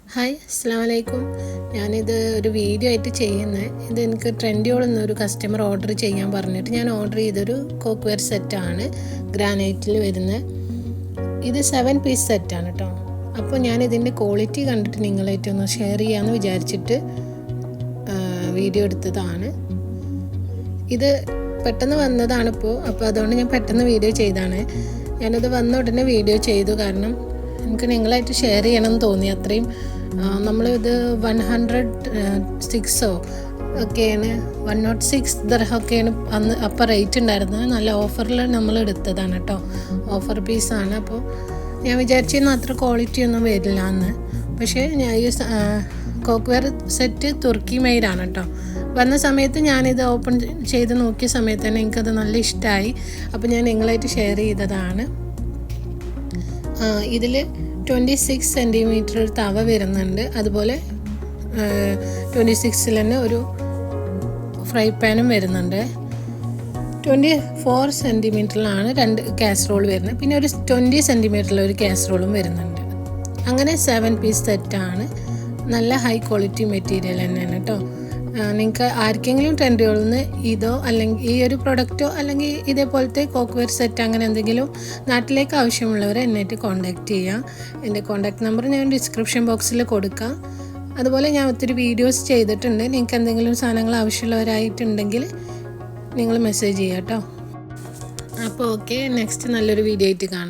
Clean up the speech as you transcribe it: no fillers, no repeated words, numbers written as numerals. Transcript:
Hi അസ്സലാമു അലൈക്കും. ഞാനിത് ഒരു വീഡിയോ ആയിട്ട് ചെയ്യുന്നത്. ഇത് എനിക്ക് ട്രെൻഡിയോളിൽ നിന്നൊരു കസ്റ്റമർ ഓർഡർ ചെയ്യാൻ പറഞ്ഞിട്ട് ഞാൻ ഓർഡർ ചെയ്തൊരു കോക്ക്വെയർ സെറ്റാണ്, ഗ്രാനൈറ്റിൽ വരുന്നത്. ഇത് 7 പീസ് സെറ്റാണ് കേട്ടോ. അപ്പോൾ ഞാൻ ഇതിൻ്റെ ക്വാളിറ്റി കണ്ടിട്ട് നിങ്ങളായിട്ടൊന്ന് ഷെയർ ചെയ്യാമെന്ന് വിചാരിച്ചിട്ട് വീഡിയോ എടുത്തതാണ്. ഇത് പെട്ടെന്ന് വന്നതാണിപ്പോൾ, അപ്പോൾ അതുകൊണ്ട് ഞാൻ പെട്ടെന്ന് വീഡിയോ ചെയ്തതാണ്. ഞാനത് വന്ന ഉടനെ വീഡിയോ ചെയ്തു, കാരണം എനിക്ക് നിങ്ങളായിട്ട് ഷെയർ ചെയ്യണമെന്ന് തോന്നി. അത്രയും നമ്മളിത് 106 ഒക്കെയാണ്, 106 ദർഹമൊക്കെയാണ് അന്ന് അപ്പോൾ റേറ്റ് ഉണ്ടായിരുന്നത്. നല്ല ഓഫറിൽ നമ്മൾ എടുത്തതാണ് കേട്ടോ, ഓഫർ പീസാണ്. അപ്പോൾ ഞാൻ വിചാരിച്ചിരുന്നു അത്ര ക്വാളിറ്റി ഒന്നും വരില്ല എന്ന്. പക്ഷേ ഞാൻ ഈ കോക്ക്വെയർ സെറ്റ് തുർക്കി മെയ്ഡാണ് കേട്ടോ. വന്ന സമയത്ത് ഞാനിത് ഓപ്പൺ ചെയ്ത് നോക്കിയ സമയത്ത് തന്നെ എനിക്കത് നല്ല ഇഷ്ടമായി. അപ്പോൾ ഞാൻ നിങ്ങളായിട്ട് ഷെയർ ചെയ്തതാണ്. ഇതിൽ 26 സെൻറ്റിമീറ്റർ ഒരു തവ വരുന്നുണ്ട്. അതുപോലെ 26 തന്നെ ഒരു ഫ്രൈ പാനും വരുന്നുണ്ട്. 24 സെൻറ്റിമീറ്ററിലാണ് 2 കാസറോൾ വരുന്നത്. പിന്നെ ഒരു 20 സെൻറ്റിമീറ്ററിൽ ഒരു കാസറോളും വരുന്നുണ്ട്. അങ്ങനെ 7 പീസ് സെറ്റാണ്. നല്ല ഹൈ ക്വാളിറ്റി മെറ്റീരിയൽ തന്നെയാണ് കേട്ടോ. നിങ്ങൾക്ക് ആർക്കെങ്കിലും ട്രെൻഡിയോളിൽ നിന്ന് ഇതോ അല്ലെങ്കിൽ ഈ ഒരു പ്രൊഡക്റ്റോ അല്ലെങ്കിൽ ഇതേപോലത്തെ കോക്ക്വെയർ സെറ്റ് അങ്ങനെ എന്തെങ്കിലും നാട്ടിലേക്ക് ആവശ്യമുള്ളവരെ എന്നായിട്ട് കോൺടാക്റ്റ് ചെയ്യാം. എൻ്റെ കോൺടാക്റ്റ് നമ്പർ ഞാൻ ഡിസ്ക്രിപ്ഷൻ ബോക്സിൽ കൊടുക്കാം. അതുപോലെ ഞാൻ ഒത്തിരി വീഡിയോസ് ചെയ്തിട്ടുണ്ട്. നിങ്ങൾക്ക് എന്തെങ്കിലും സാധനങ്ങൾ ആവശ്യമുള്ളവരായിട്ടുണ്ടെങ്കിൽ നിങ്ങൾ മെസ്സേജ് ചെയ്യാം കേട്ടോ. അപ്പോൾ ഓക്കെ, നെക്സ്റ്റ് നല്ലൊരു വീഡിയോ ആയിട്ട് കാണാം.